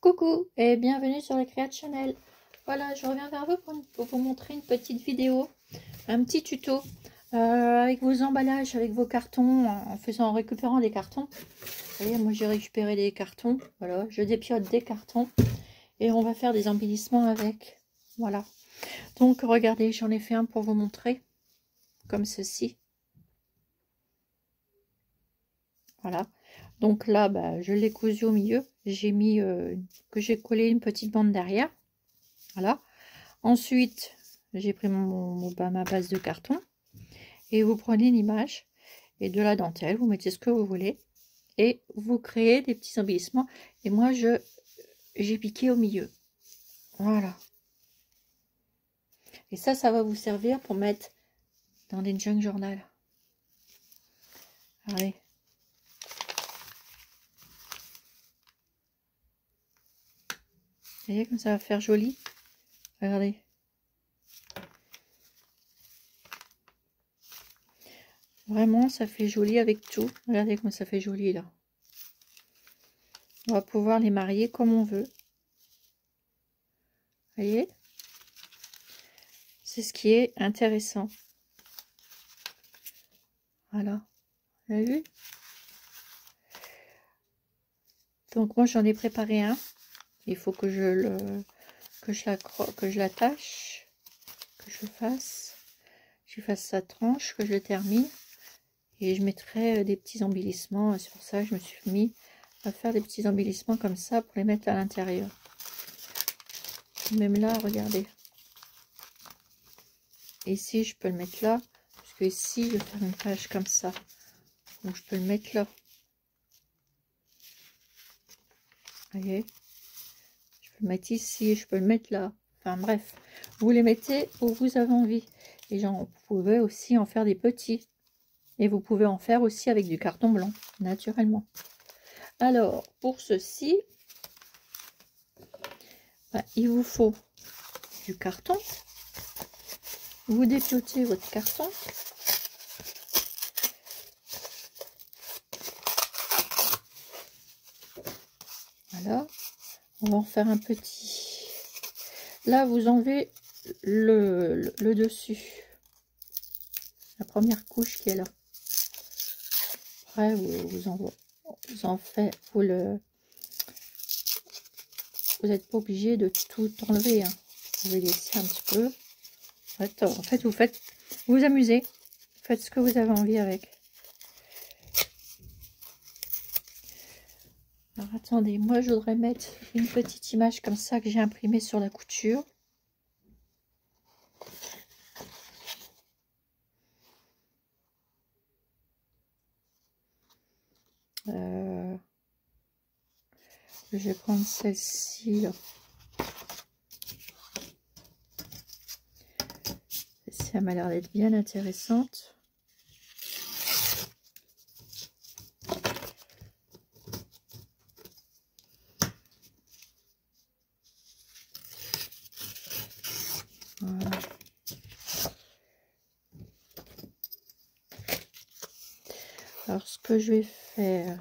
Coucou et bienvenue sur le Créate Channel. Voilà, je reviens vers vous pour vous montrer une petite vidéo, un petit tuto avec vos emballages, avec vos cartons, en récupérant des cartons. Vous voyez, moi j'ai récupéré des cartons, voilà, je dépiote des cartons et on va faire des embellissements avec. Voilà, donc regardez, j'en ai fait un pour vous montrer, comme ceci. Voilà, donc là, je l'ai cousu au milieu, j'ai mis que j'ai collé une petite bande derrière. Voilà. Ensuite, j'ai pris ma base de carton et vous prenez une image et de la dentelle, vous mettez ce que vous voulez et vous créez des petits embellissements. Et moi, j'ai piqué au milieu. Voilà. Et ça va vous servir pour mettre dans des junk journal. Allez. Vous voyez comme ça va faire joli. Regardez. Vraiment, ça fait joli avec tout. Regardez comme ça fait joli là. On va pouvoir les marier comme on veut. Vous voyez? C'est ce qui est intéressant. Voilà. Vous avez vu? Donc moi j'en ai préparé un. Il faut que je l'attache, que je fasse sa tranche, que je le termine. Et je mettrai des petits embellissements. C'est pour ça que je me suis mis à faire des petits embellissements comme ça pour les mettre à l'intérieur. Même là, regardez. Ici, je peux le mettre là. Parce que ici, je vais faire une page comme ça. Donc, je peux le mettre là. Vous voyez? Je peux le mettre ici, je peux le mettre là. Enfin, bref. Vous les mettez où vous avez envie. Et vous pouvez aussi en faire des petits. Et vous pouvez en faire aussi avec du carton blanc, naturellement. Alors, pour ceci, il vous faut du carton. Vous dépiotez votre carton. Voilà. On va en faire un petit. Là, vous enlevez le dessus. La première couche qui est là. Après, vous n'êtes pas obligé de tout enlever. Hein. Vous pouvez laisser un petit peu. En fait, vous vous amusez. Faites ce que vous avez envie avec. Alors, attendez, moi, je voudrais mettre une petite image comme ça que j'ai imprimée sur la couture. Je vais prendre celle-ci. Celle-ci, elle m'a l'air d'être bien intéressante. Voilà. Alors, ce que je vais faire...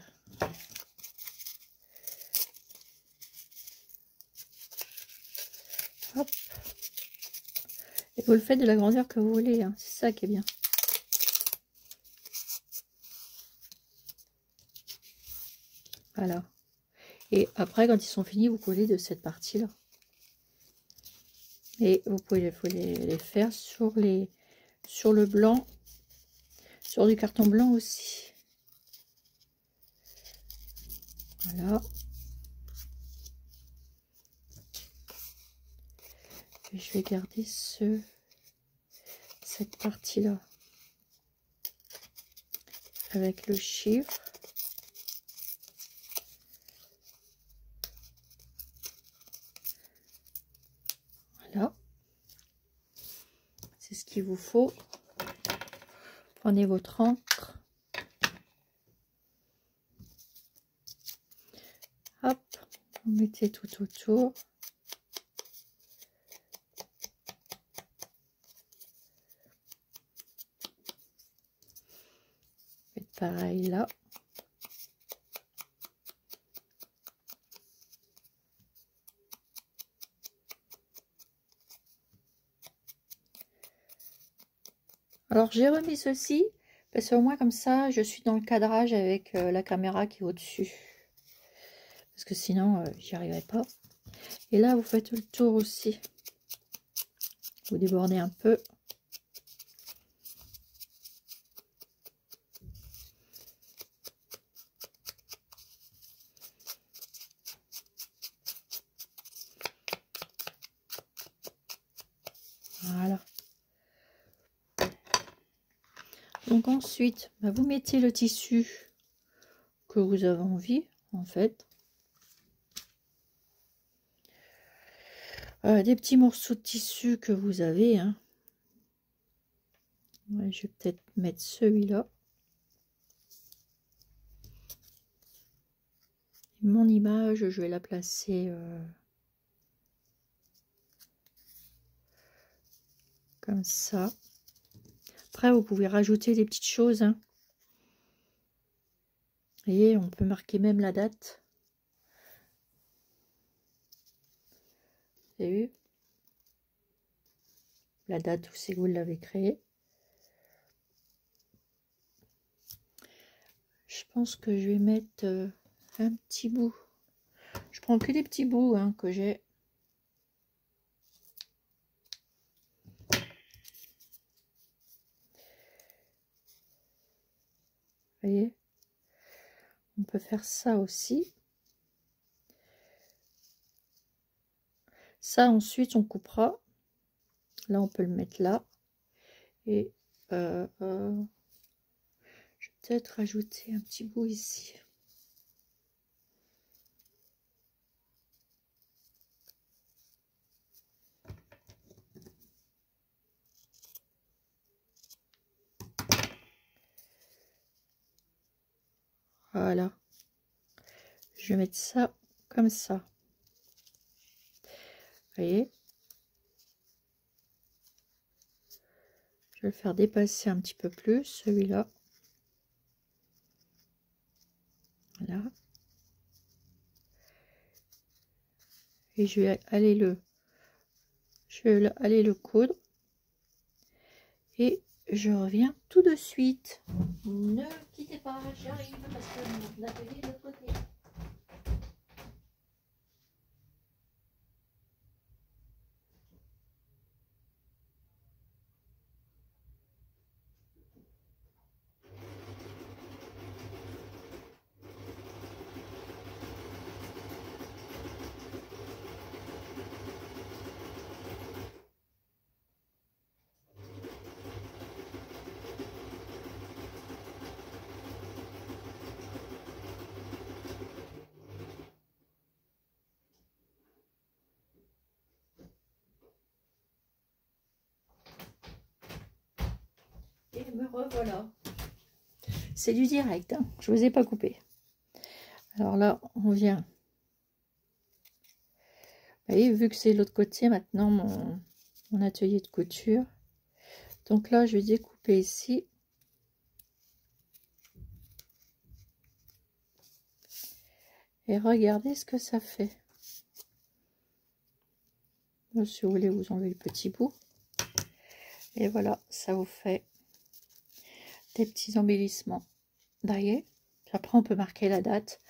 Hop. Et vous le faites de la grandeur que vous voulez. Hein. C'est ça qui est bien. Voilà. Et après, quand ils sont finis, vous collez de cette partie-là. Et vous pouvez les faire sur le blanc, sur du carton blanc aussi. Voilà. Et je vais garder cette partie-là avec le chiffre. Voilà. C'est ce qu'il vous faut. Prenez votre encre. Hop, vous mettez tout autour. Faites pareil là. Alors j'ai remis ceci, parce qu'au moins comme ça, je suis dans le cadrage avec la caméra qui est au-dessus. Parce que sinon, j'y arriverai pas. Et là, vous faites le tour aussi. Vous débordez un peu. Voilà. Donc ensuite, bah, vous mettez le tissu que vous avez envie, en fait. Des petits morceaux de tissu que vous avez. Hein. Ouais, je vais peut-être mettre celui-là. Mon image, je vais la placer comme ça. Après, vous pouvez rajouter des petites choses. Hein. Et on peut marquer même la date. Vous avez vu? La date où c'est que vous l'avez créé. Je pense que je vais mettre un petit bout. Je prends que des petits bouts hein, que j'ai. Vous voyez? On peut faire ça aussi. Ça, ensuite, on coupera. Là, on peut le mettre là. Et je vais peut-être rajouter un petit bout ici. Voilà. Je vais mettre ça comme ça. Vous voyez? Je vais le faire dépasser un petit peu plus, celui-là. Voilà. Et je vais aller le coudre. Et je reviens tout de suite. Ne quittez pas, j'arrive parce que l'atelier est de l'autre côté. Et me revoilà. C'est du direct, hein. Je ne vous ai pas coupé. Alors là, on vient. Vous voyez, vu que c'est l'autre côté maintenant, mon atelier de couture. Donc là, je vais découper ici. Et regardez ce que ça fait. Donc, si vous voulez, vous enlevez le petit bout. Et voilà, ça vous fait des petits embellissements. Voyez. Après, on peut marquer la date.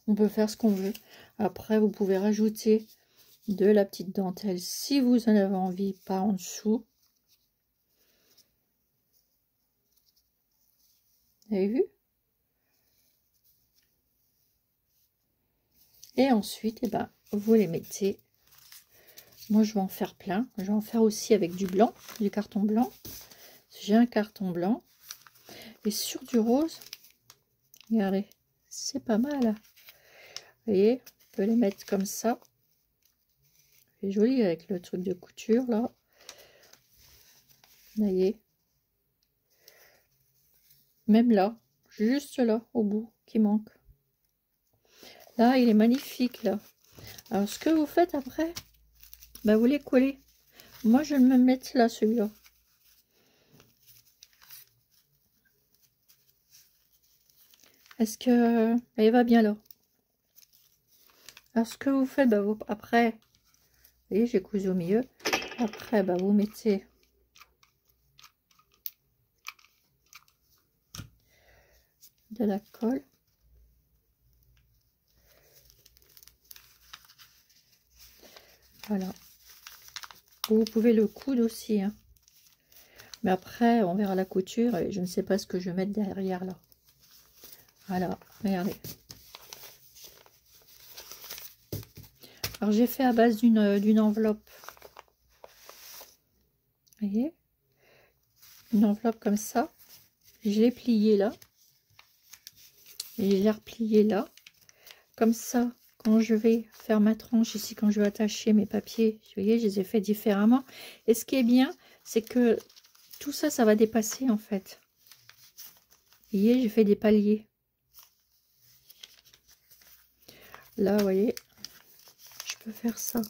On peut faire ce qu'on veut. Après, vous pouvez rajouter de la petite dentelle si vous en avez envie, pas en dessous. Vous avez vu? Et ensuite, eh ben, vous les mettez. Moi, je vais en faire plein. Je vais en faire aussi avec du blanc, du carton blanc. J'ai un carton blanc. Et sur du rose, regardez, c'est pas mal. Vous voyez, on peut les mettre comme ça. C'est joli avec le truc de couture, là. Vous voyez. Même là, juste là, au bout, qui manque. Là, il est magnifique, là. Alors, ce que vous faites après, bah, vous les collez. Moi, je vais me mettre là, celui-là. Est-ce que elle va bien là? Alors, ce que vous faites, bah, vous, après, vous voyez, j'ai cousu au milieu. Après, bah, vous mettez de la colle. Voilà. Vous pouvez le coudre aussi, hein. Mais après, on verra la couture et je ne sais pas ce que je vais mettre derrière là. Voilà, regardez. Alors j'ai fait à base d'une enveloppe. Vous voyez? Une enveloppe comme ça. Je l'ai pliée là. Et je l'ai repliée là. Comme ça, quand je vais faire ma tranche ici, quand je vais attacher mes papiers, vous voyez, je les ai fait différemment. Et ce qui est bien, c'est que tout ça, ça va dépasser en fait. Vous voyez, j'ai fait des paliers. Là, vous voyez, je peux faire ça.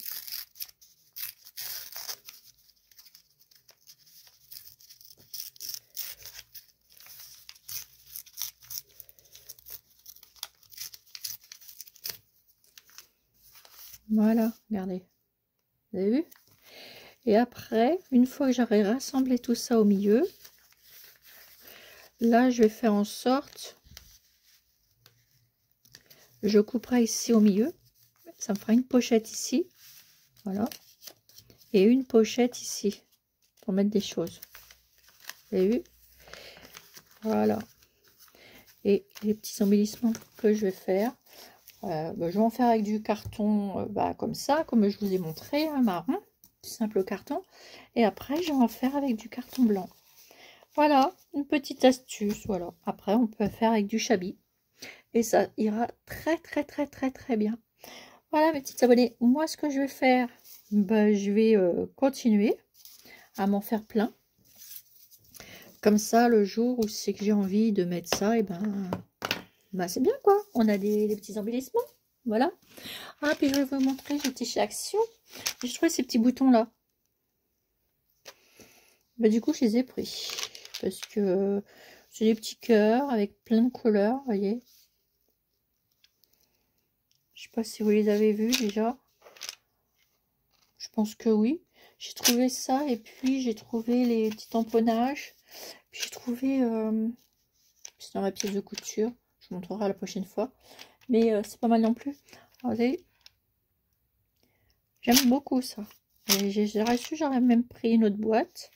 Voilà, regardez. Vous avez vu? Et après, une fois que j'aurai rassemblé tout ça au milieu, là, je vais faire en sorte, je couperai ici au milieu. Ça me fera une pochette ici. Voilà. Et une pochette ici pour mettre des choses. Vous avez vu? Voilà. Et les petits embellissements que je vais faire, je vais en faire avec du carton comme ça, comme je vous ai montré, un marron, simple carton. Et après, je vais en faire avec du carton blanc. Voilà, une petite astuce. Voilà. Après, on peut faire avec du chablis. Et ça ira très, très, très, très, très bien. Voilà, mes petits abonnés. Moi, ce que je vais faire, je vais continuer à m'en faire plein. Comme ça, le jour où c'est que j'ai envie de mettre ça, et c'est bien quoi. On a des petits embellissements. Voilà. Ah, puis je vais vous montrer, j'étais chez Action. J'ai trouvé ces petits boutons là. Du coup, je les ai pris. Parce que c'est des petits cœurs avec plein de couleurs, vous voyez. Je sais pas si vous les avez vus déjà. Je pense que oui. J'ai trouvé ça et puis j'ai trouvé les petits tamponnages. Puis j'ai trouvé... c'est dans la pièce de couture. Je vous montrerai la prochaine fois. Mais c'est pas mal non plus. Regardez. J'aime beaucoup ça. J'aurais su, j'aurais même pris une autre boîte.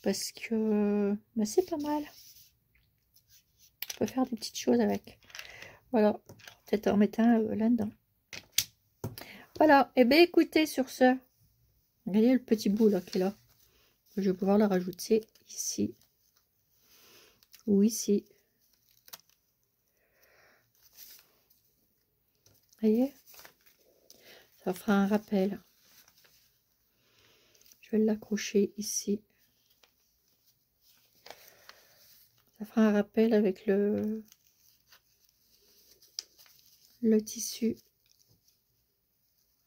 Parce que c'est pas mal. On peut faire des petites choses avec. Voilà. Peut-être en mettre un là-dedans. Voilà. Et bien écoutez, sur ce, regardez le petit bout là qui est là. Je vais pouvoir le rajouter ici. Ou ici. Vous voyez? Ça fera un rappel. Je vais l'accrocher ici. Ça fera un rappel avec le tissu.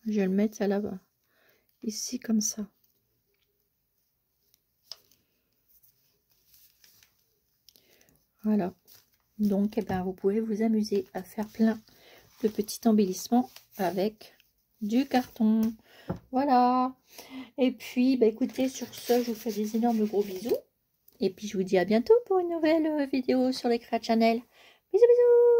Je vais le mettre là-bas. Ici comme ça. Voilà. Donc, vous pouvez vous amuser à faire plein de petits embellissements avec du carton. Voilà. Et puis, écoutez, sur ce, je vous fais des énormes gros bisous. Et puis, je vous dis à bientôt pour une nouvelle vidéo sur les Créa Channel. Bisous, bisous.